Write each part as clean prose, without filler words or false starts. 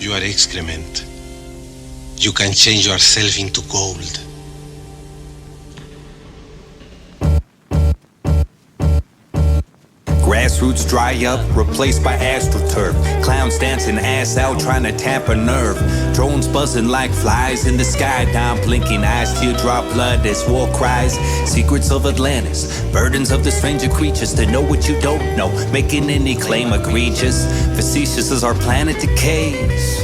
You are excrement. You can change yourself into gold. Grassroots dry up, replaced by astroturf. Clowns dancing ass out, trying to tap a nerve. Drones buzzing like flies in the sky. Down blinking eyes, teardrop blood as war cries. Secrets of Atlantis, burdens of the stranger creatures. To know what you don't know, making any claim egregious. Facetious as our planet decays.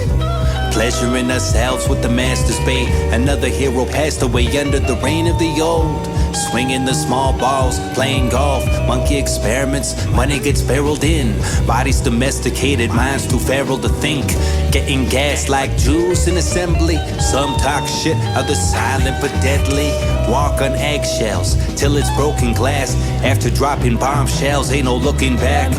Pleasuring ourselves with the master's bait. Another hero passed away under the reign of the old. Swinging the small balls, playing golf. Monkey experiments, money gets barreled in. Bodies domesticated, minds too feral to think. Getting gas like Jews in assembly. Some talk shit, others silent but deadly. Walk on eggshells till it's broken glass. After dropping bombshells, ain't no looking back.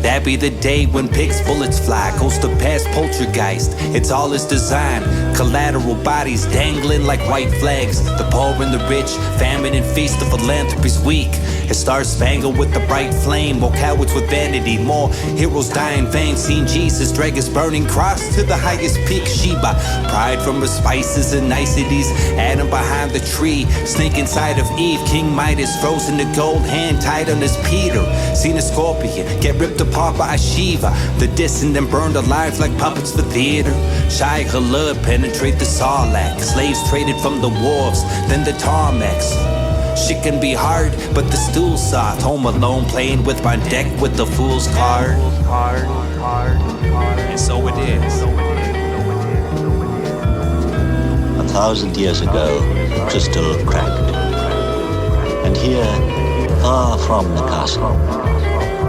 That be the day when pigs bullets fly. Ghost of past poltergeist, it's all his design. Collateral bodies dangling like white flags. The poor and the rich, famine and feast of philanthropy's weak. It stars spangled with the bright flame. More cowards with vanity, more heroes die in vain. Seen Jesus drag his burning cross to the highest peak. Sheba, pride from her spices and niceties. Adam behind the tree, snake inside of Eve. King Midas frozen to gold, hand tied on his Peter. Seen a scorpion get ripped apart by a Shiva. The dissonant and burned alive like puppets for theater. Shy Halud penetrate the Sarlacc. Slaves traded from the wharves, then the Tarmacs. Shit can be hard, but the stool's soft. Home alone playing with my deck with the fool's card. And so it is. 1,000 years ago, crystal cracked. And here, far from the castle,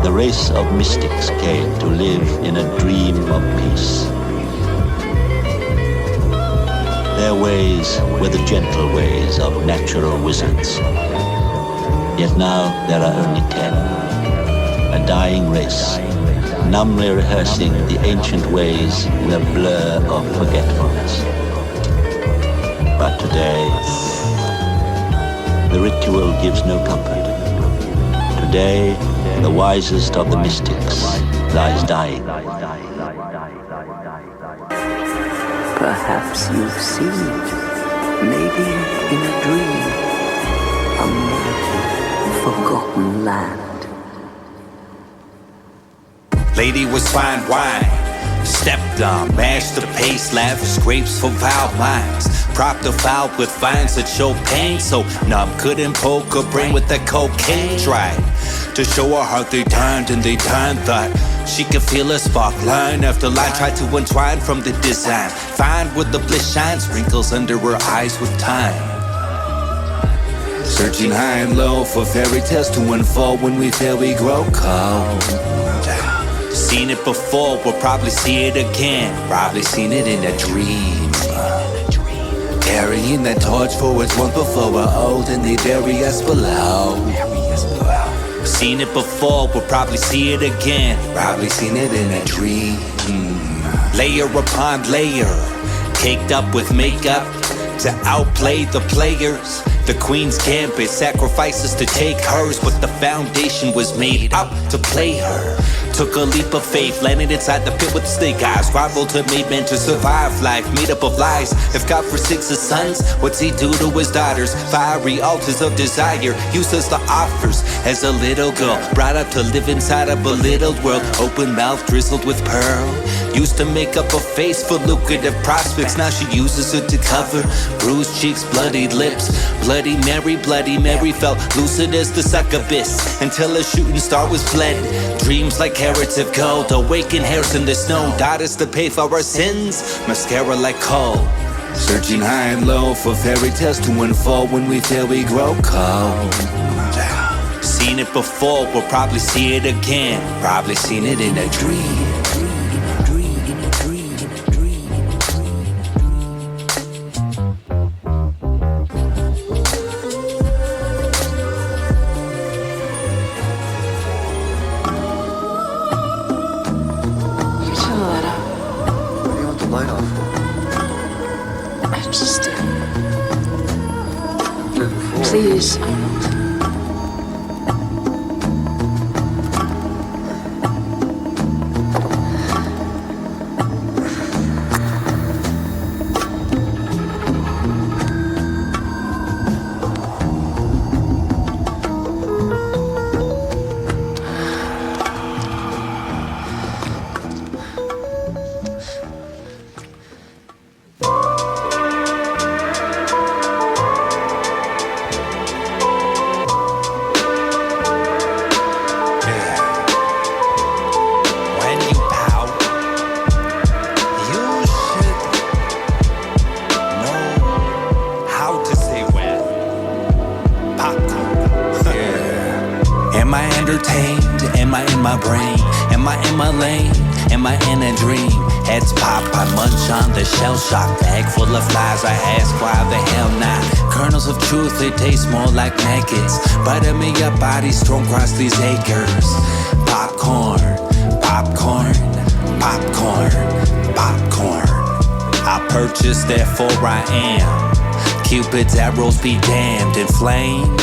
the race of mystics came to live in a dream of peace. Their ways were the gentle ways of natural wizards. Yet now there are only 10. A dying race, numbly rehearsing the ancient ways in a blur of forgetfulness. But today, the ritual gives no comfort. Today, the wisest of the mystics lies dying. Perhaps you've seen, maybe in a dream, a mighty, forgotten land. Lady was fine wine, stepped on, mashed the pace, lavish scrapes for vile minds. Propped the foul with vines that show pain, so numb couldn't poke her brain with that cocaine. Tried to show her how they turned and they turned, thought she could feel a spark. Line after line tried to entwine from the design. Find where the bliss shines, wrinkles under her eyes with time. Searching high and low for fairy tales to unfold. When we fail we grow cold. Seen it before, we'll probably see it again. Probably seen it in a dream. Carrying that torch for its once before we're old and they bury us below. Seen it before, we'll probably see it again. Probably seen it in a dream. Layer upon layer, caked up with makeup to outplay the players. The queen's gambit, sacrifices to take hers, but the foundation was made up to play her. Took a leap of faith, landed inside the pit with the snake eyes. Groveled to made men to survive life, made up of lies. If God forsakes his sons, what's he do to his daughters? Fiery altars of desire, useless the offers. As a little girl, brought up to live inside a belittled world. Open mouth drizzled with pearl. Used to make up a face for lucrative prospects. Now she uses it to cover bruised cheeks, bloodied lips. Bloody Mary felt lucid as the succubus until a shooting star was fled. Dreams like carrots of gold, awaken hairs in the snow. Daughters to pay for our sins, mascara like coal. Searching high and low for fairy tales to unfold. When we fail we grow cold. Seen it before, we'll probably see it again. Probably seen it in a dream. Please. entertained? Am I in my brain? Am I in my lane? Am I in a dream? Heads pop, I munch on the shell shock. Bag full of lies, I ask why the hell not? Kernels of truth, they taste more like maggots. Butter me up, body strung across these acres. Popcorn, popcorn, popcorn, popcorn. I purchase, therefore I am. Cupid's arrows be damned, inflamed.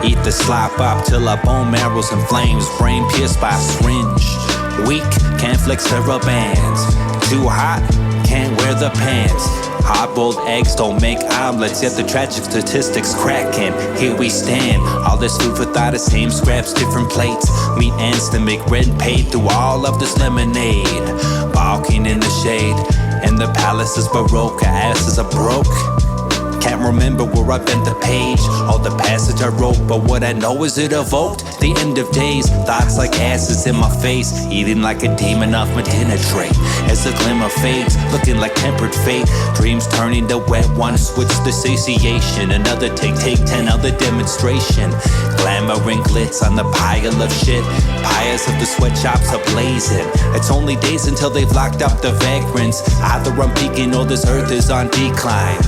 Eat the slop up till our bone marrow's in flames. Brain pierced by a syringe. Weak, can't flex her bands. Too hot, can't wear the pants. Hard-boiled eggs don't make omelets, yet the tragic statistics cracking. Here we stand, all this food for thought, the same scraps, different plates. Meat and stomach, red paid through all of this lemonade. Balking in the shade, and the palace is baroque, our asses are broke. Can't remember where I bent the page, all the passage I wrote, but what I know is it evoked the end of days. Thoughts like asses in my face, eating like a demon off my dinner tray. As the glimmer fades, looking like tempered fate. Dreams turning to wet ones, switch the satiation. Another take 10, other demonstration. Glamour and glitz on the pile of shit. Pyres of the sweatshops are blazing. It's only days until they've locked up the vagrants. Either I'm peaking or this earth is on decline.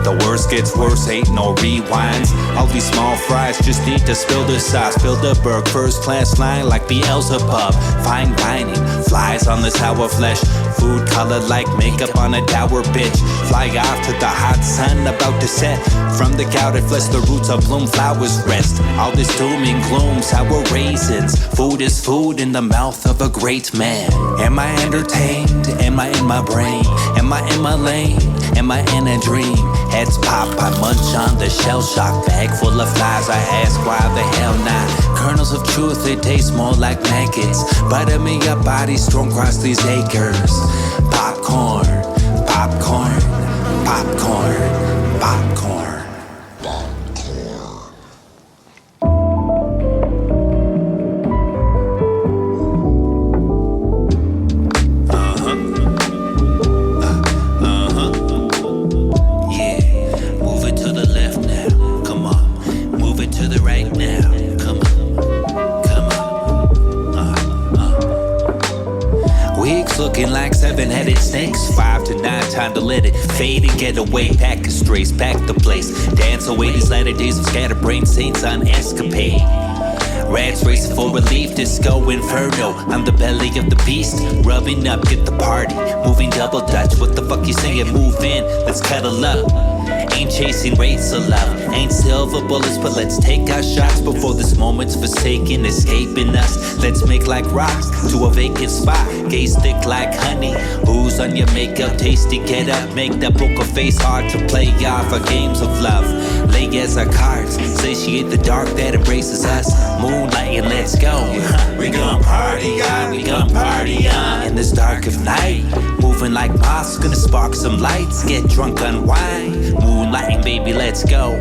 The worst gets worse, ain't no rewinds. All these small fries just need to spill the sauce. Bilderberg, first class line like Beelzebub. Fine dining, flies on the sour flesh. Food colored like makeup on a dour bitch. Fly off to the hot sun about to set. From the gouted flesh, the roots of bloom flowers rest. All this doom and gloom, sour raisins. Food is food in the mouth of a great man. Am I entertained? Am I in my brain? Am I in my lane? Am I in a dream? Heads pop, I munch on the shell shock. Bag full of lies, I ask why the hell not? Kernels of truth, they taste more like maggots. Butter me up, body strung across these acres. Popcorn, popcorn, popcorn, popcorn. Looking like seven-headed snakes. 5 to 9, time to let it fade and get away. Pack of strays, pack the place. Dance away these latter days of scatterbrained saints on escapade. Rats racing for relief, disco inferno. I'm the belly of the beast, rubbing up, get the party. Moving double dutch, what the fuck you saying? Move in, let's cuddle up. Ain't chasing rates of love, ain't silver bullets, but let's take our shots before this moment's forsaken, escaping us. Let's make like rocks to a vacant spot, gaze thick like honey. Who's on your makeup, tasty, get up, make that poker face hard to play off our games of love. Lay as our cards, satiate the dark that embraces us. Moonlightin, let's go. We gon' party on, we gon' party on. In this dark of night, moving like moths, gonna spark some lights, get drunk on wine. Moonlightin, baby, let's go.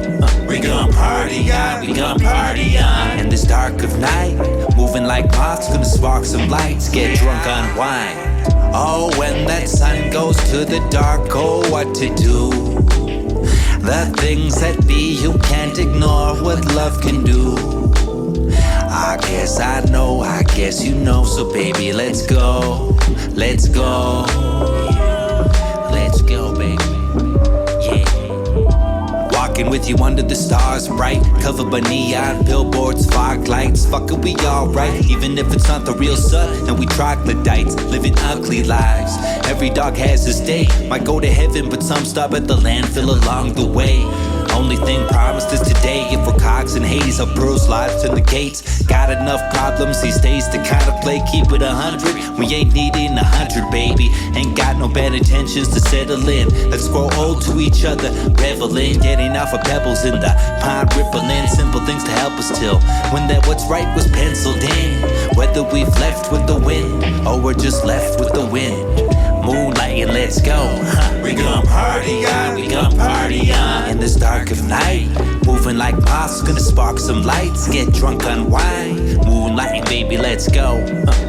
We gon' party on, we gon' party on. In this dark of night, moving like moths, gonna spark some lights, get drunk on wine. Oh, when that sun goes to the dark, oh, what to do? The things that be, you can't ignore what love can do. I guess I know, I guess you know, so baby, let's go. Let's go. Let's go, baby. Walking with you under the stars, bright, covered by neon billboards, fog lights. Fuck it, we alright, even if it's not the real sun. And we troglodytes, living ugly lives. Every dog has his day, might go to heaven, but some stop at the landfill along the way. Only thing promised is today. If we're cogs and Hades, our pearls lives in the gates. Got enough problems these days to kind of play. Keep it 100. We ain't needing 100, baby. Ain't got no bad intentions to settle in. Let's grow old to each other, reveling, getting off of pebbles in the pond, rippling. Simple things to help us till when that what's right was penciled in. Whether we've left with the wind or we're just left with the wind. Moonlightin, let's go. We gon' party on, we gon' party on. In this dark of night, moving like moths, gonna spark some lights, get drunk on wine. Moonlightin, baby, let's go.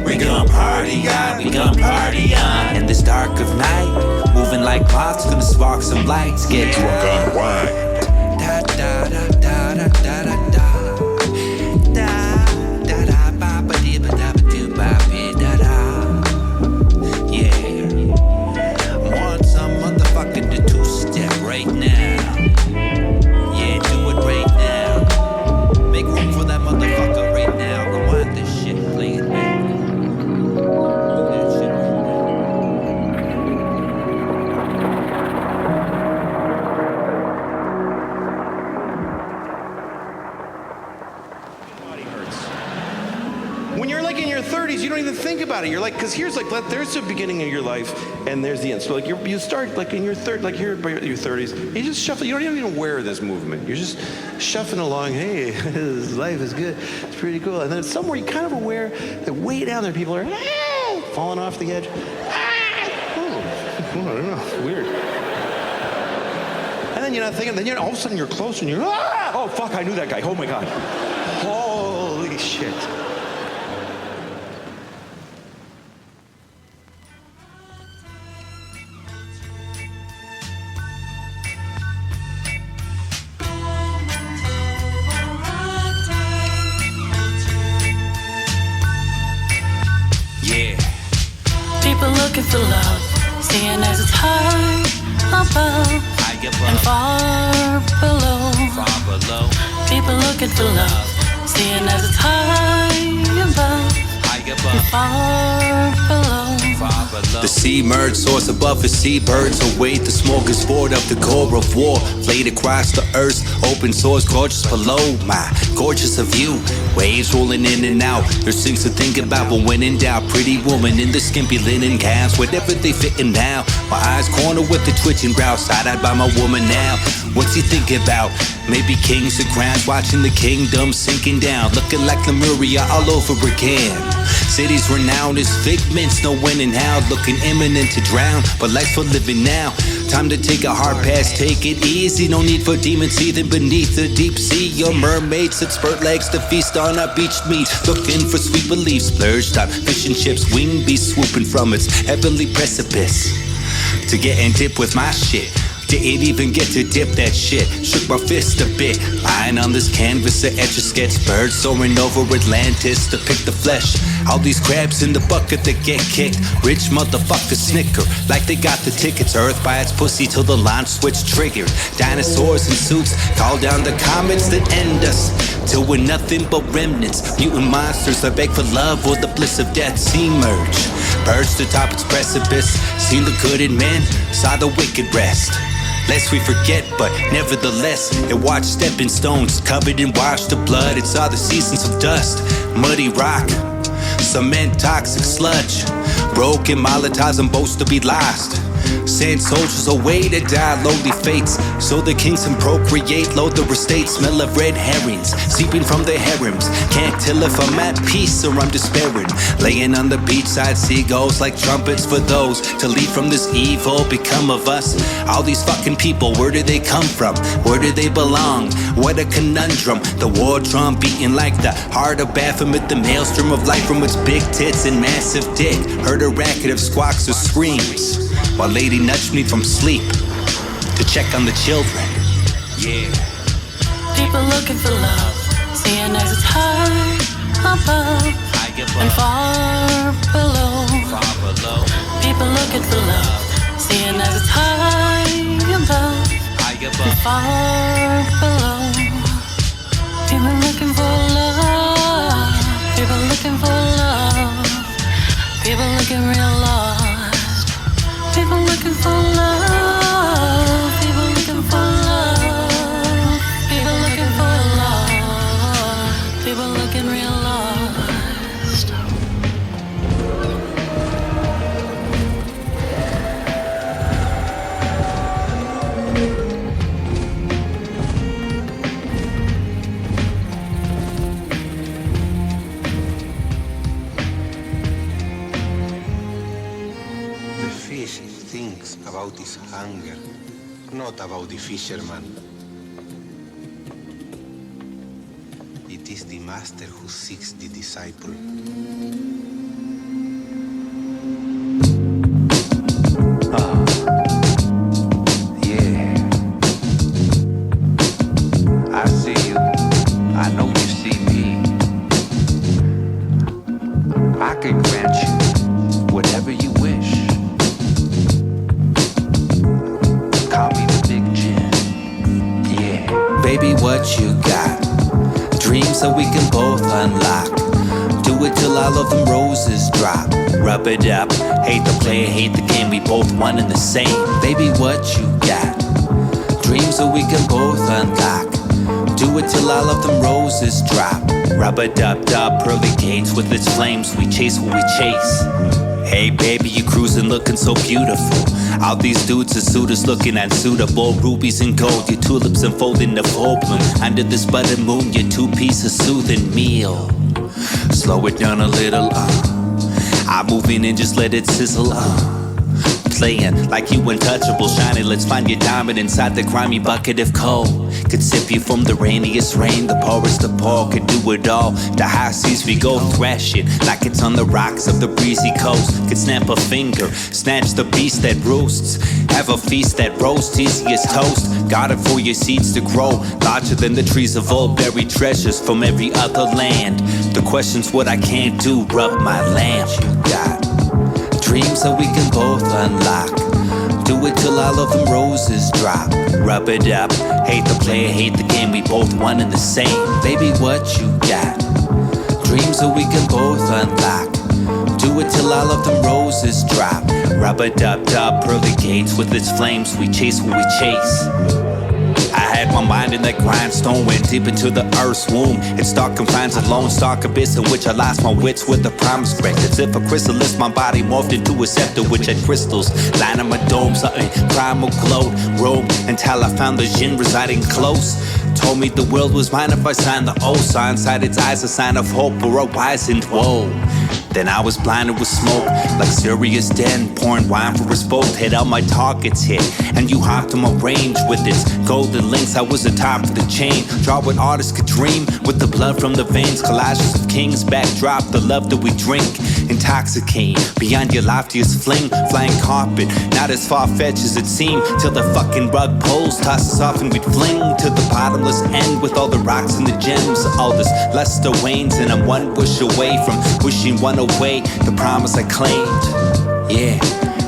We gon' party on, we gon' party on. In this dark of night, moving like moths, gonna spark some lights, get drunk on wine. Da da da da da da da da da da. 30s, you don't even think about it. You're like, because here's like, there's the beginning of your life, and there's the end. So like, you start like in your like here by your 30s, you just shuffle. You don't even aware of this movement. You're just shuffling along. Hey, this life is good. It's pretty cool. And then somewhere you're kind of aware that way down there, people are falling off the edge. I don't know. It's weird. And then you're not thinking. Then all of a sudden you're closer, and you're oh fuck, I knew that guy. Oh my god. Holy shit. People looking for love, seeing as it's high above and far below. People looking for love, seeing as it's high above and far below. The sea merged, soars above the seabirds await the smorgasbord of the core of war. Played across the earth, open source, gorgeous below my gorgeous of view. Waves rolling in and out, there's things to think about, but when in doubt, pretty woman in the skimpy linen gowns, whatever they fitting now. My eyes cornered with the twitching brow, side-eyed by my woman now. What's he thinking about? Maybe kings and crowns, watching the kingdom sinking down, looking like Lemuria all over again. Cities renowned as figments, no when and how, looking imminent to drown, but life's for living now. Time to take a hard pass, take it easy, no need for demons seething beneath the deep sea. Your mermaids that spurt legs to feast on our beached meat, looking for sweet relief, splurged on fishing ships, winged beasts swooping from its heavenly precipice. To get and dip with my shit, didn't even get to dip that shit. Shook my fist a bit, lying on this canvas of etch-a-sketch. Birds soaring over Atlantis to pick the flesh. All these crabs in the bucket that get kicked. Rich motherfuckers snicker like they got the tickets. Earth by its pussy till the launch switch triggered. Dinosaurs in suits call down the comets that end us, till we're nothing but remnants. Mutant monsters that beg for love or the bliss of death. Simurgh, perched atop its precipice, seen the good in men, saw the wicked rest. Lest we forget, but nevertheless, it watched stepping stones covered in washed of blood. It saw the seasons of dust, muddy rock, cement, toxic sludge, broken Molotovs and boast to be lost. Send soldiers away to die lowly fates, so the kings can procreate, load the estate. Smell of red herrings seeping from their harems. Can't tell if I'm at peace or I'm despairing. Laying on the beachside, seagulls like trumpets for those to lead from this evil, become of us. All these fucking people, where do they come from? Where do they belong? What a conundrum. The war drum beating like the heart of Baphomet, the maelstrom of life from its big tits and massive dick. Heard a racket of squawks or screams, while lady nudged me from sleep to check on the children. Yeah. People looking for love, seeing as it's high above and far below. People looking for love, seeing as it's high above and far below. People looking for love, people looking for love, people looking real lost. People looking for love, people looking for love, people looking for love, people looking real lost. Thinks about his hunger, not about the fisherman. It is the master who seeks the disciple. Yeah. I see you. I know you see me. I can grant you whatever you wish. Call me the big Djinn. Yeah. Baby, what you got? Dreams that we can both unlock. Do it till all of them roses drop. Rub it up. Hate the player, hate the game. We both one and the same. Baby, what you got? Dreams that we can both unlock. Do it till all of them roses drop. Rub-a-dub-dub, pearly gates with its flames. We chase what we chase. Hey baby, you cruising looking so beautiful. All these dudes are suitors looking unsuitable. Rubies and gold, your tulips unfolding the full bloom. Under this butter moon, your two-piece of soothing meal. Slow it down a little, I'm moving and just let it sizzle, Playing like you untouchable, shining. Let's find your diamond inside the grimy bucket of coal. Could sip you from the rainiest rain, the poorest of poor. Could do it all. The high seas we go thrashing like it's on the rocks of the breezy coast. Could snap a finger, snatch the beast that roosts. Have a feast that roasts easy as toast. Got it for your seeds to grow, larger than the trees of old. Buried treasures from every other land. The question's what I can't do. Rub my lamp. You got dreams that we can both unlock. Do it till all of them roses drop. Rub it up. Hate the player, hate the game. We both one and the same. Baby, what you got? Dreams that we can both unlock. Do it till all of them roses drop. Rub-a-dub-dub, pearly gates with its flames. We chase what we chase. I had my mind in that grindstone, went deep into the earth's womb. Its dark confines, a lone stark abyss in which I lost my wits with the promise break. As if a chrysalis, my body morphed into a scepter which had crystals lining my dome. Something primal glowed, robe until I found the Djinn residing close. Told me the world was mine if I signed the O. Saw inside its eyes a sign of hope or a wizened woe. Then I was blinded with smoke, like serious den, pouring wine for us both. Hit all my targets hit, and you hopped on my range with its golden links. I was the top of the chain. Draw what artists could dream, with the blood from the veins. Collages of kings, backdrop, the love that we drink. Intoxicate, beyond your loftiest fling. Flying carpet, not as far-fetched as it seemed. Till the fucking rug pulls, toss us off and we'd fling to the bottomless end. With all the rocks and the gems, all this luster wanes. And I'm one wish away from wishing one away. The promise I claimed, yeah,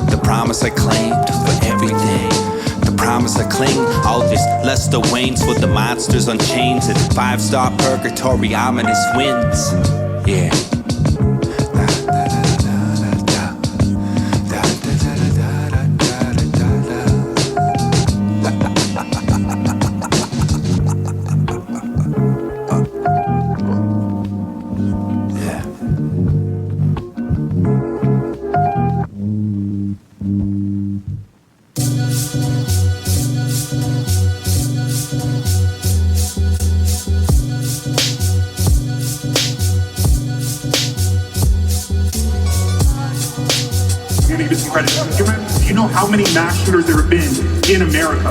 the promise I claimed for everything. The promise I cling, all this luster wanes for the monsters on chains. And 5-star purgatory, ominous winds, yeah. Do you know how many mass shooters there have been in America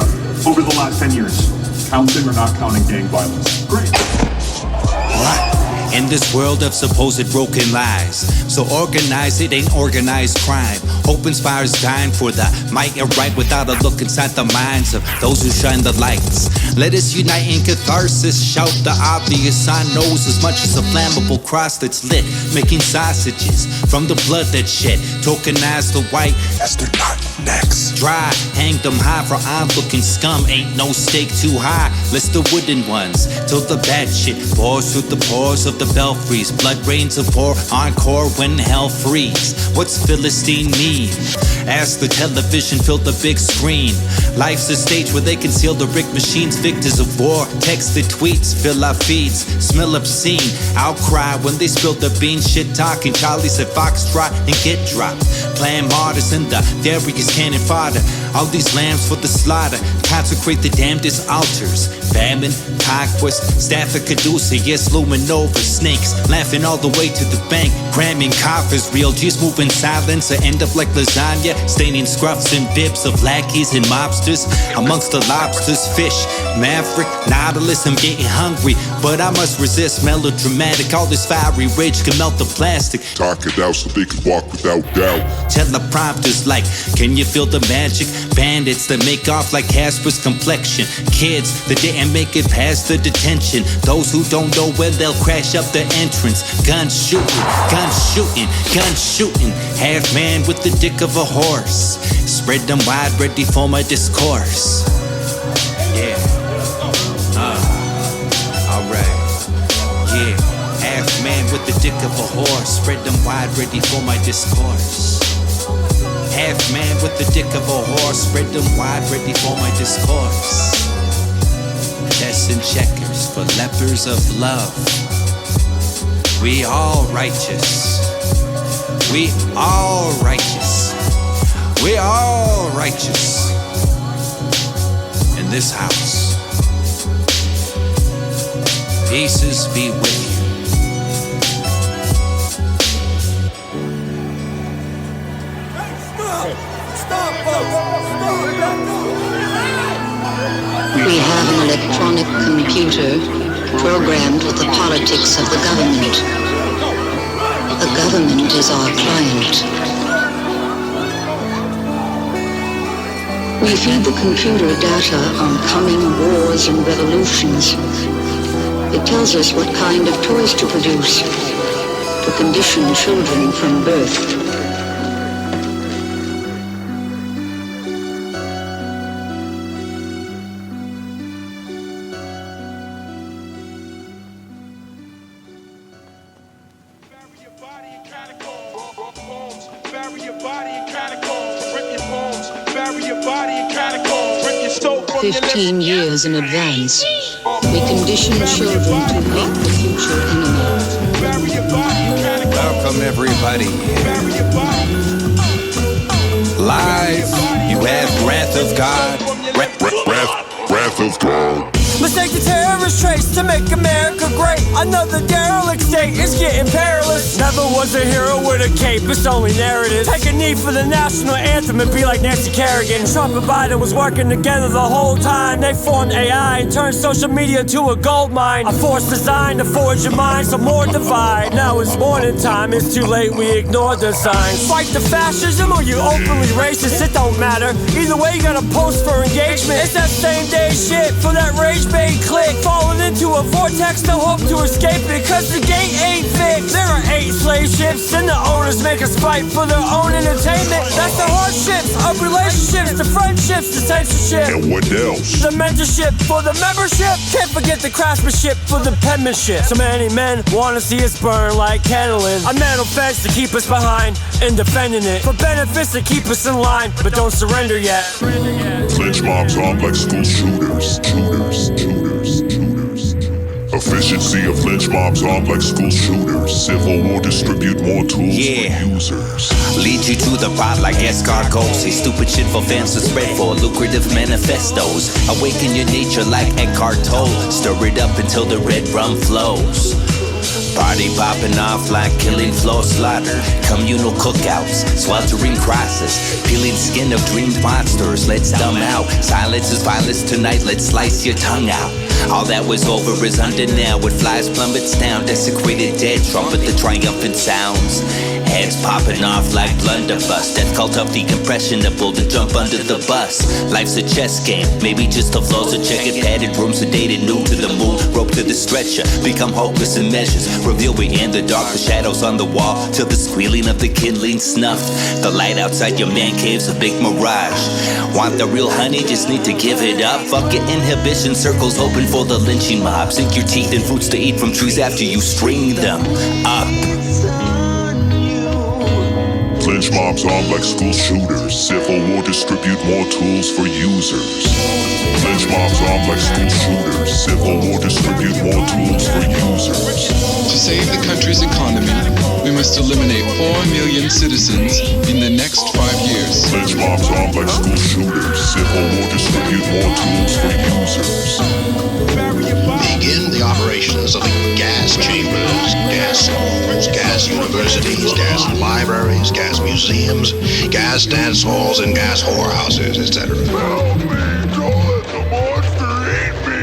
over the last 10 years? Counting or not counting gang violence? Great. What? In this world of supposed broken lies, so organized it ain't organized crime. Hope inspires dying for the might and right, without a look inside the minds of those who shine the lights. Let us unite in catharsis, shout the obvious. I knows as much as a flammable cross that's lit, making sausages from the blood that's shed. Tokenize the white as they're not next. Dry, hang them high for on-looking scum. Ain't no stake too high, list the wooden ones till the bad shit pours through the pores of the belfries. Blood rains of pour encore when hell frees. What's Philistine mean? Ask the television, fill the big screen. Life's a stage where they conceal the rigged machines. Victors of war, texted tweets, fill our feeds. Smell obscene, outcry when they spill the beans. Shit talking, Charlie said foxtrot and get dropped. Playing martyrs in the various cannon fodder. All these lambs for the slaughter, consecrate the damnedest altars. Famine, conquest, staff of Caduceus, yes, Luminova, snakes, laughing all the way to the bank, cramming coffers, real G's moving silence, or end up like lasagna, staining scruffs and bibs of lackeys and mobsters, amongst the lobsters, fish, maverick, nautilus, I'm getting hungry, but I must resist melodramatic, all this fiery rage can melt the plastic. Talk it out so they can walk without doubt. Teleprompters like, can you feel the magic? Bandits that make off like Casper's complexion. Kids that didn't make it past the detention. Those who don't know where they'll crash up the entrance. Guns shooting, guns shooting, guns shooting. Half man with the dick of a horse. Spread them wide, ready for my discourse. Yeah. Alright. Yeah. Half man with the dick of a horse. Spread them wide, ready for my discourse. Half man with the dick of a horse, spread them wide, ready for my discourse. That's stripes and checkers for lepers of love. We all righteous. We all righteous. We all righteous. In this house. Peaces be with you. We have an electronic computer programmed with the politics of the government. The government is our client. We feed the computer data on coming wars and revolutions. It tells us what kind of toys to produce, to condition children from birth. Bury your body in catacombs, rip your bones, bury your body in catacombs, rip your soul from your lips. 15 years in advance, we condition children to meet the future enemy. Bury your body in catacombs. Welcome everybody. Bury your body. Live, you have RathovGod. RathovGod. Mistake the terrorist trace to make America great. Another derelict state is getting perilous. Never was a hero with a cape, it's only narrative. Take a knee for the national anthem and be like Nancy Kerrigan. Trump and Biden was working together the whole time. They formed AI and turned social media to a gold mine. A force designed to forge your mind, some more divide. Now it's morning time, it's too late, we ignored the signs. Fight the fascism or you openly racist, it don't matter. Either way you gotta post for engagement. It's that same day shit for that rage bait click. Falling into a vortex, no hope to escape it, cause the gate ain't fixed. There are 8 slave ships and the owners make us fight for their own entertainment. That's the hardships of relationships, the friendships, the censorship. And what else? The mentorship for the membership. Can't forget the craftsmanship for the penmanship. So many men wanna see us burn like kindling. A metal fence to keep us behind and defending it. For benefits to keep us in line, but don't surrender yet. Lynch mobs armed like school shooters. Efficiency of lynch mobs armed like school shooters. Civil war distribute more tools for users. Lead you to the pot like escargots. Say stupid shit for fans to spread for lucrative manifestos. Awaken your nature like Eckhart Tolle. Stir it up until the red rum flows. Party popping off like killing floor slaughter. Communal cookouts, sweltering crosses. Peeling skin of dreamed monsters, let's dumb out. Silence is violence tonight, let's slice your tongue out. All that was over is under now. With flies plummets down, desecrated dead. Trumpet the triumphant sounds. Heads popping off like blunderbuss. Death cult of the impressionable to jump under the bus. Life's a chess game, maybe just the flows of checkered padded rooms sedated, new to the moon, rope to the stretcher. Become hopeless in measures. Reveal we in the dark, the shadows on the wall, till the squealing of the kindling snuffed. The light outside your man cave's a big mirage. Want the real honey, just need to give it up. Fuck your inhibition, circles open for the lynching mob. Sink your teeth in fruits to eat from trees after you string them up. Lynch mobs armed like school shooters. Civil war distribute more tools for users. Lynch mobs armed like school shooters. Civil war distribute more tools for users. To save the country's economy, we must eliminate 4 million citizens in the next 5 years. Lynch mobs armed like school shooters. Civil war distribute more tools for users. Begin the operations of the gas chambers, gas schools, gas universities, gas libraries, gas museums, gas dance halls, and gas whorehouses, etc. Help me! Don't let the monster eat me!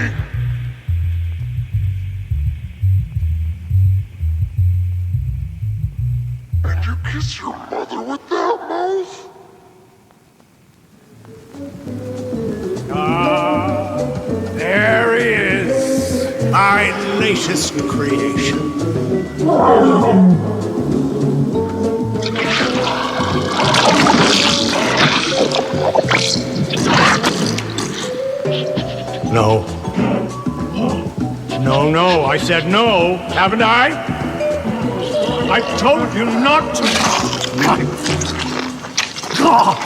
And you kiss your mother with that mouth? There he is, my latest creation. No. No, I said no, haven't I? I told you not to. My God!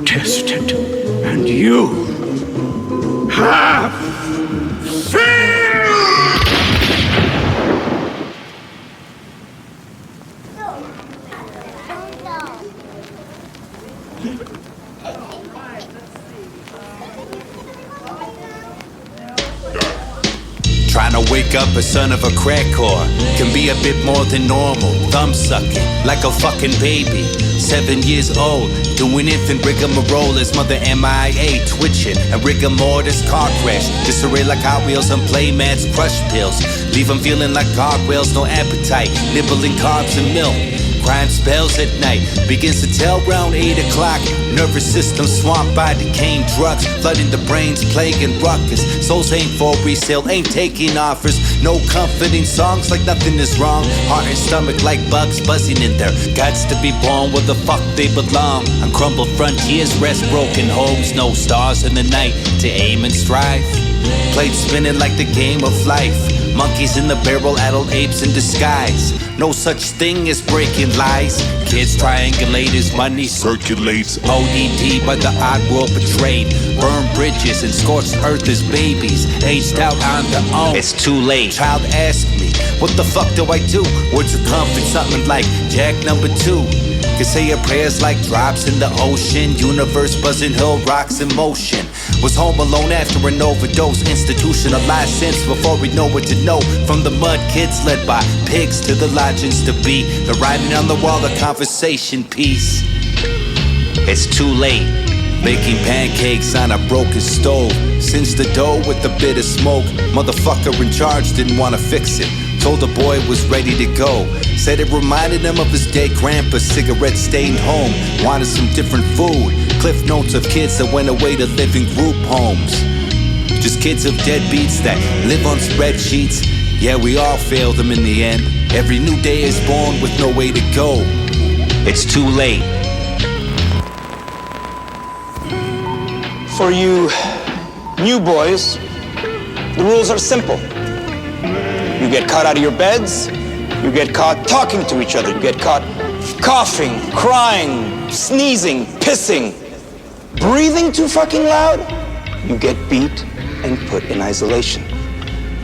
protested, and you have failed! Trying to wake up a son of a crack whore can be a bit more than normal. Thumb sucking like a fucking baby. 7 years old, doing infant rigmarole. His mother MIA, twitching and rigor mortis car crash. Disarray like Hot Wheels on playmats, crush pills. Leave him feeling like gargoyles, no appetite. Nibbling carbs and milk. Crime spells at night, begins to tell round 8 o'clock. Nervous system swamped by decaying drugs, flooding the brains, plaguing ruckus. Souls ain't for resale, ain't taking offers. No comforting songs like nothing is wrong. Heart and stomach like bugs buzzing in their guts to be born where the fuck they belong. On crumbled frontiers rest broken homes, no stars in the night to aim and strive. Plates spinning like the game of life. Monkeys in the barrel, adult apes in disguise. No such thing as breaking lies. Kids triangulate as money circulates. ODD by the odd world betrayed. Burn bridges and scorched earth as babies. Aged out on their own. It's too late. Child asked me, what the fuck do I do? Words of comfort, something like Jack number 2. Could say your prayers like drops in the ocean. Universe buzzing, hill rocks in motion. Was home alone after an overdose. Institutionalized since before we know what to know. From the mud kids led by pigs to the lodgings to be. The writing on the wall, the conversation piece. It's too late. Making pancakes on a broken stove. Since the dough with a bit of smoke. Motherfucker in charge didn't wanna fix it. Told the boy was ready to go. Said it reminded him of his dead grandpa's cigarette-stained home. Wanted some different food. Cliff notes of kids that went away to live in group homes. Just kids of deadbeats that live on spreadsheets. Yeah, we all fail them in the end. Every new day is born with no way to go. It's too late. For you new boys, the rules are simple. You get caught out of your beds, you get caught talking to each other, you get caught coughing, crying, sneezing, pissing, breathing too fucking loud, you get beat and put in isolation.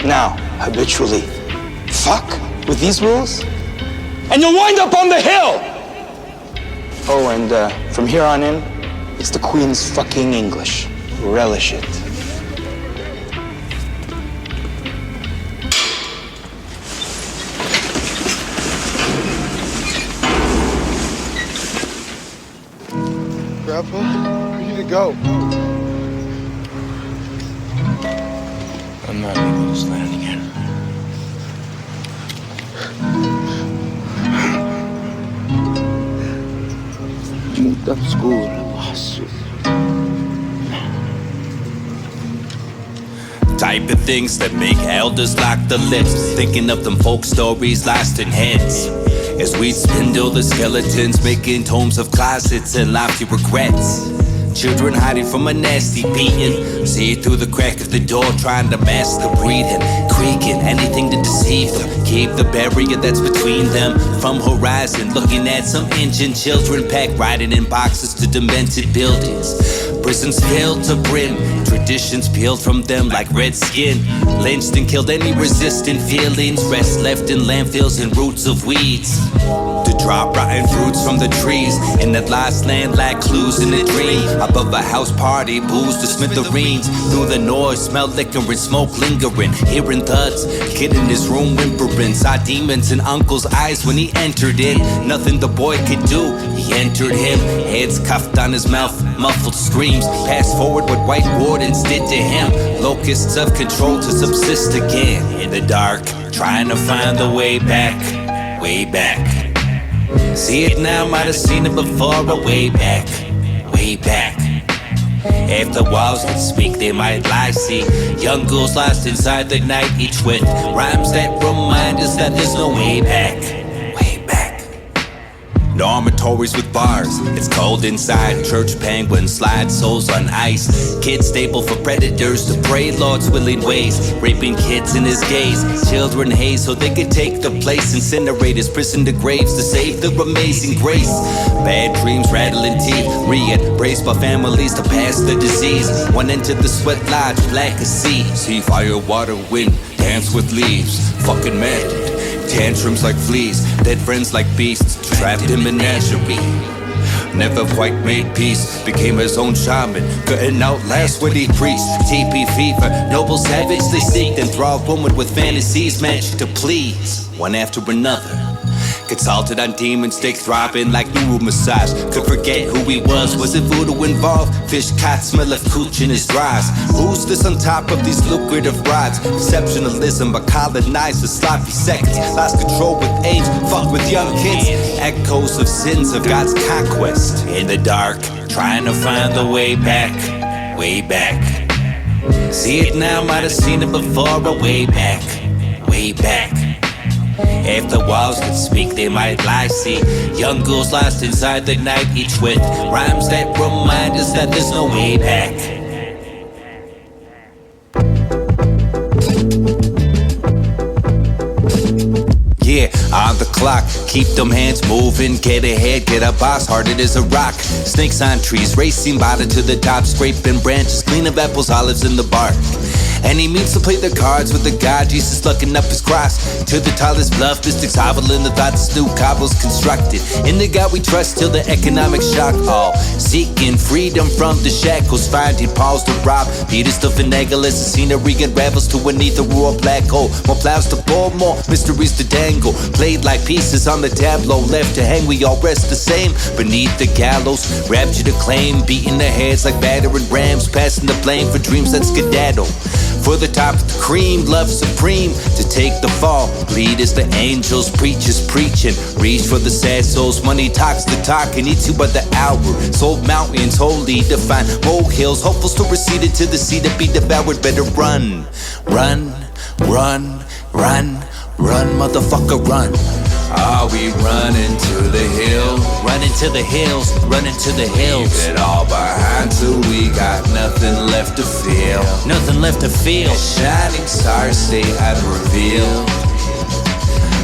Now, habitually, fuck with these rules, and you'll wind up on the hill! Oh, and from here on in, it's the Queen's fucking English. Relish it. Grandpa, we need to go. I'm not leaving this land again. Muita scura, basso. Type of things that make elders lock the lips. Thinking of them folk stories lost in heads. As we spindle the skeletons, making tomes of closets and lofty regrets. Children hiding from a nasty beating. See through the crack of the door, trying to mask the breathing. Creaking, anything to deceive them. Keep the barrier that's between them from horizon. Looking at some engine children packed, riding in boxes to demented buildings. Prisons filled to brim, traditions peeled from them like red skin. Lynched and killed any resistant feelings. Rest left in landfills and roots of weeds. To drop rotten fruits from the trees. In that lost land lack clues in a dream. Above a house party, booze to smithereens. Through the noise, smell liquor and smoke lingering. Hearing thuds, kid in his room whimpering. Saw demons in uncle's eyes when he entered in. Nothing the boy could do, he entered him. Heads cuffed on his mouth, muffled screams. Fast forward what white wardens did to him. Locusts of control to subsist again. In the dark, trying to find the way back, way back. See it now, might have seen it before, but way back, way back. If the walls could speak, they might lie. See, young ghouls lost inside the night, each with rhymes that remind us that there's no way back, way back. Dormitories with bars, it's cold inside. Church penguins slide souls on ice. Kids stable for predators to prey Lord's willing ways. Raping kids in his gaze. Children haze so they could take the place. Incinerators, prison to graves to save their amazing grace. Bad dreams, rattling teeth. Re-embraced by families to pass the disease. One into the sweat lodge, black as sea. See fire, water, wind, dance with leaves. Fucking mad. Tantrums like fleas, dead friends like beasts, trapped in menagerie. Never quite made peace, became his own shaman, couldn't outlast witty priest. TP fever, noble savage they seek, enthralled woman with fantasies managed to please. One after another, consulted on demons, stick throbbing like new massage. Could forget who he was it voodoo involved? Fish caught, smell of cooch in his dries. Who's this on top of these lucrative rods? Exceptionalism, but colonized with sloppy seconds. Lost control with age, fucked with young kids. Echoes of sins of God's conquest. In the dark, trying to find the way back, way back. See it now, might have seen it before, but way back, way back. If the walls could speak, they might lie. See, young ghouls lost inside the night, each with rhymes that remind us that there's no way back. Yeah, on the clock, keep them hands moving. Get ahead, get a boss, hearted as a rock. Snakes on trees, racing bottom to the top. Scraping branches, clean of apples, olives in the bark. And he means to play the cards with the God, Jesus looking up his cross. To the tallest bluff, mystics hovel in the thoughts new cobbles constructed. In the God we trust till the economic shock. All seeking freedom from the shackles, finding pause to rob. Peter's to finagle as the scenery unravels to an ethereal black hole. More plows to pull, more mysteries to dangle. Played like pieces on the tableau, left to hang, we all rest the same. Beneath the gallows, rapture to claim. Beating their heads like battering rams, passing the blame for dreams that skedaddle. For the top of the cream, love supreme. To take the fall, bleed as the angels, preachers preaching. Reach for the sad souls, money talks the talk, and eats you by the hour. Soul mountains, holy divine, molehills, hopefuls to recede into the sea to be devoured. Better run, run, run, run, run, motherfucker, run. Are we running to the hill? Running to the hills, running to the hills. Leave it all behind till we got nothing left to feel. Nothing left to feel. A shining stars stay unrevealed.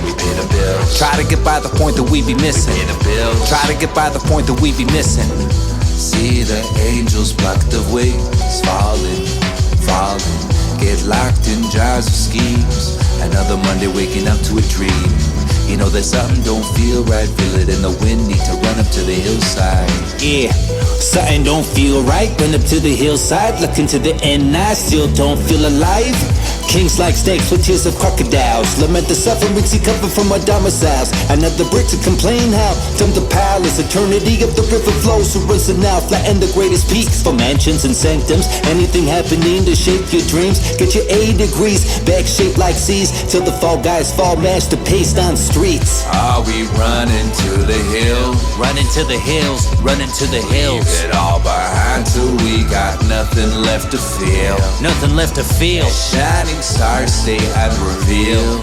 We pay the bills. Try to get by the point that we be missing. We pay the bills. Try to get by the point that we be missing. See the angels plucked of wings, falling, falling. Get locked in jars of schemes. Another Monday waking up to a dream. You know that something don't feel right, feel it in the wind, need to run up to the hillside. Yeah, something don't feel right, run up to the hillside, look into the end, I still don't feel alive. Kings like snakes with tears of crocodiles, lament the suffering see coming from our domiciles. Another brick to complain how, from the palace, eternity of the river flows who runs it now, flatten the greatest peaks for mansions and sanctums. Anything happening to shape your dreams, get your 80 degrees, back shaped like seas, till the fall guys fall mash the paste on streets. Are we running to the hill? Running to the hills, running to the hills. Leave it all behind till we got nothing left to feel. Nothing left to feel. Shining stars stay unrevealed.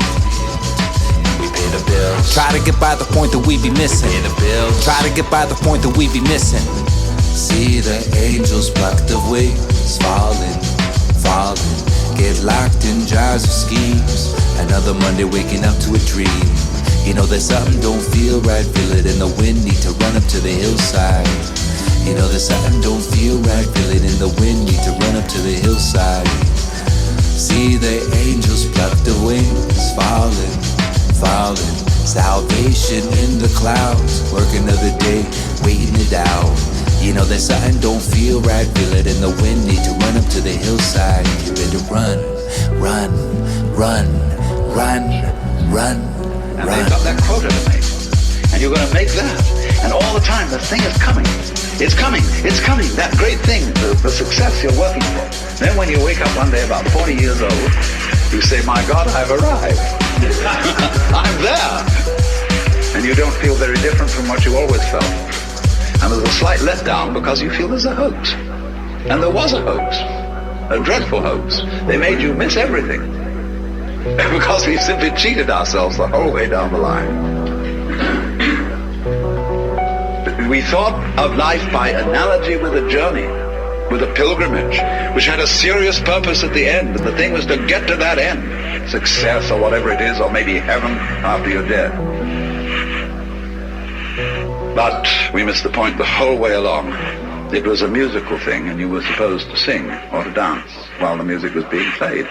We pay the bills. Try to get by the point that we be missing. Pay the bills. Try to get by the point that we be missing. See the angels plucked of wings, falling, falling. Get locked in jars of schemes. Another Monday waking up to a dream. You know that something don't feel right, feel it in the wind, need to run up to the hillside. You know that something don't feel right, feel it in the wind, need to run up to the hillside. See the angels pluck the wings, falling, falling. Salvation in the clouds, work another day, waiting it out. You know that something don't feel right, feel it in the wind, need to run up to the hillside. You better run, run, run, run, run, and run. they've got that quota to make, and you're going to make that, and all the time the thing is coming. It's coming, it's coming, that great thing, the success you're working for. Then when you wake up one day about 40 years old, you say, my God, I've arrived. I'm there. And you don't feel very different from what you always felt. And there's a slight letdown because you feel there's a hoax. And there was a hoax, a dreadful hoax. They made you miss everything because we simply cheated ourselves the whole way down the line. We thought of life by analogy with a journey, with a pilgrimage, which had a serious purpose at the end, and the thing was to get to that end, success or whatever it is, or maybe heaven after you're dead. But we missed the point the whole way along. It was a musical thing, and you were supposed to sing or to dance while the music was being played.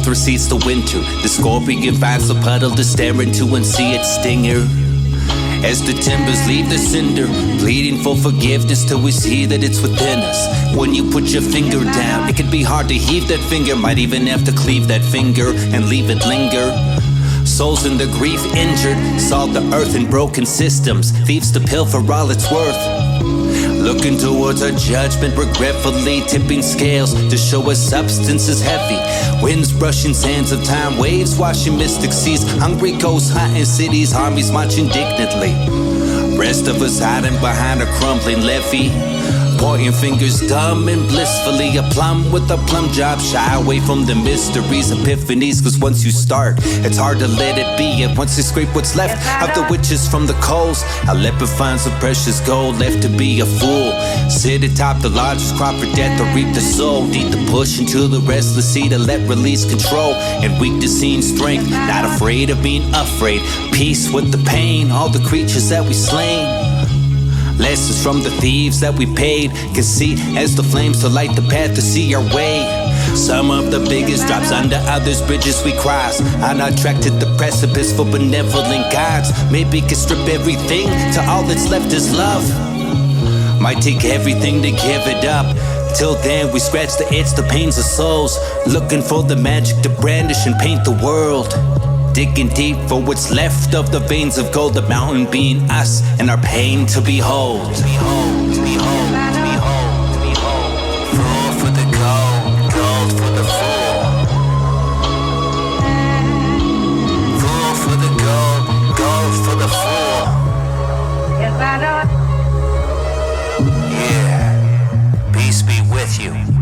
Recedes the winter, the scorpion finds a puddle to stare into and see its stinger. As the timbers leave the cinder, pleading for forgiveness till we see that it's within us. When you put your finger down, it can be hard to heave that finger, might even have to cleave that finger and leave it linger. Souls in the grief injured, salt the earth in broken systems, thieves to pill for all it's worth. Looking towards our judgment, regretfully tipping scales to show us substance is heavy. Winds brushing sands of time, waves washing mystic seas. Hungry ghosts hunting cities, armies marching indignantly. Rest of us hiding behind a crumbling levee, pointing fingers dumb and blissfully. A plum with a plum job, shy away from the mysteries, epiphanies. Cause once you start, it's hard to let it be. And once they scrape what's left of the witches from the coals, I'll let it find some precious gold left to be a fool. Sit atop the largest crop for death to reap the soul. Need to push into the restless sea to let release control. And weak to seeing strength, not afraid of being afraid. Peace with the pain, all the creatures that we slain. Lessons from the thieves that we paid, can see as the flames to light the path to see our way. Some of the biggest drops under others' bridges we cross, on our track to the precipice for benevolent gods. Maybe can strip everything to all that's left is love. Might take everything to give it up. Till then we scratch the itch, the pains of souls, looking for the magic to brandish and paint the world. Digging deep for what's left of the veins of gold, the mountain being us and our pain to behold. Behold, behold, behold, behold. Fool for the gold, gold for the fool. Fool for the gold, gold for the fool. Yeah, peace be with you.